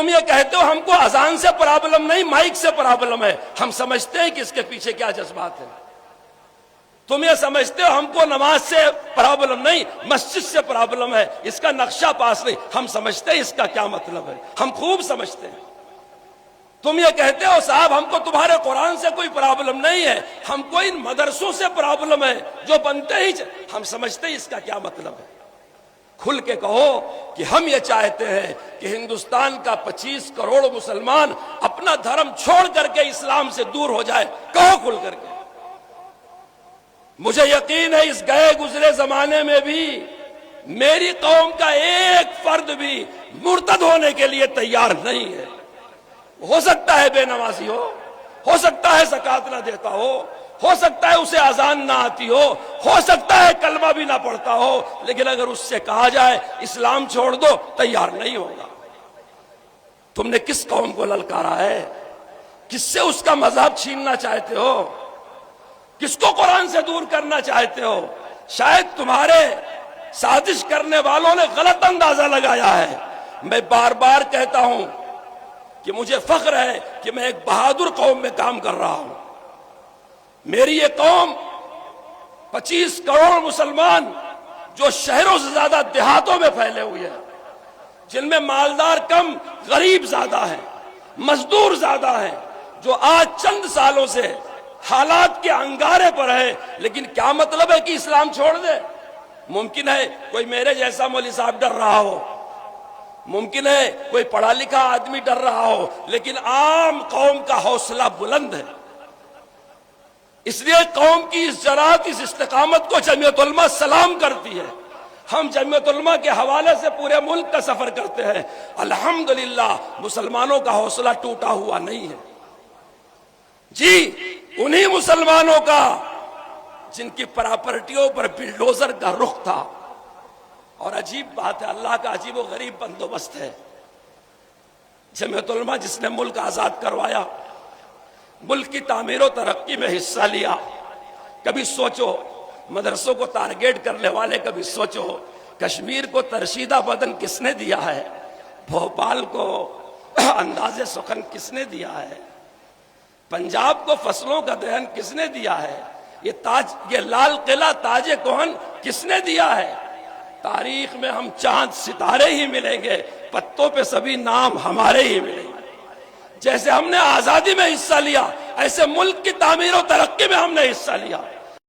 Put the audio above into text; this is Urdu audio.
تم یہ کہتے ہو ہم کو اذان سے پرابلم نہیں، مائک سے پرابلم ہے۔ ہم سمجھتے ہیں کہ اس کے پیچھے کیا جذبات ہیں۔ تم یہ سمجھتے ہو ہم کو نماز سے پرابلم نہیں، مسجد سے پرابلم ہے، اس کا نقشہ پاس نہیں۔ ہم سمجھتے ہیں اس کا کیا مطلب ہے، ہم خوب سمجھتے ہیں۔ تم یہ کہتے ہو صاحب ہم کو تمہارے قرآن سے کوئی پرابلم نہیں ہے، ہم کو ان مدرسوں سے پرابلم ہے جو بنتے ہی ہم سمجھتے ہیں اس کا کیا مطلب ہے۔ کھل کے کہو کہ ہم یہ چاہتے ہیں کہ ہندوستان کا 25 کروڑ مسلمان اپنا دھرم چھوڑ کر کے اسلام سے دور ہو جائے، کہو کھل کر کے۔ مجھے یقین ہے اس گئے گزرے زمانے میں بھی میری قوم کا ایک فرد بھی مرتد ہونے کے لیے تیار نہیں ہے۔ ہو سکتا ہے بے نمازی ہو سکتا ہے زکوٰۃ نہ دیتا ہو سکتا ہے اسے اذان نہ آتی ہو سکتا ہے کلمہ بھی نہ پڑھتا ہو، لیکن اگر اس سے کہا جائے اسلام چھوڑ دو تیار نہیں ہوگا۔ تم نے کس قوم کو للکارا ہے؟ کس سے اس کا مذہب چھیننا چاہتے ہو؟ کس کو قرآن سے دور کرنا چاہتے ہو؟ شاید تمہارے سازش کرنے والوں نے غلط اندازہ لگایا ہے۔ میں بار بار کہتا ہوں کہ مجھے فخر ہے کہ میں ایک بہادر قوم میں کام کر رہا ہوں۔ میری یہ قوم 25 کروڑ مسلمان جو شہروں سے زیادہ دیہاتوں میں پھیلے ہوئے ہیں، جن میں مالدار کم غریب زیادہ ہیں، مزدور زیادہ ہیں، جو آج چند سالوں سے حالات کے انگارے پر ہے، لیکن کیا مطلب ہے کہ اسلام چھوڑ دے؟ ممکن ہے کوئی میرے جیسا مولوی صاحب ڈر رہا ہو، ممکن ہے کوئی پڑھا لکھا آدمی ڈر رہا ہو، لیکن عام قوم کا حوصلہ بلند ہے۔ اس لیے قوم کی اس جرات اس استقامت کو جمعیت علماء سلام کرتی ہے۔ ہم جمعیت علماء کے حوالے سے پورے ملک کا سفر کرتے ہیں، الحمدللہ مسلمانوں کا حوصلہ ٹوٹا ہوا نہیں ہے۔ جی انہی مسلمانوں کا جن کی پراپرٹیوں پر بلڈوزر کا رخ تھا، اور عجیب بات ہے اللہ کا عجیب و غریب بندوبست ہے۔ جمعیت علماء جس نے ملک آزاد کروایا، ملک کی تعمیر و ترقی میں حصہ لیا، کبھی سوچو مدرسوں کو ٹارگیٹ کرنے والے، کبھی سوچو کشمیر کو ترشیدہ بدن کس نے دیا ہے، بھوپال کو انداز سخن کس نے دیا ہے، پنجاب کو فصلوں کا دہن کس نے دیا ہے، یہ لال قلعہ تاج کوہن کس نے دیا ہے۔ تاریخ میں ہم چاند ستارے ہی ملیں گے، پتوں پہ سبھی نام ہمارے ہی ملیں گے۔ جیسے ہم نے آزادی میں حصہ لیا، ایسے ملک کی تعمیر و ترقی میں ہم نے حصہ لیا۔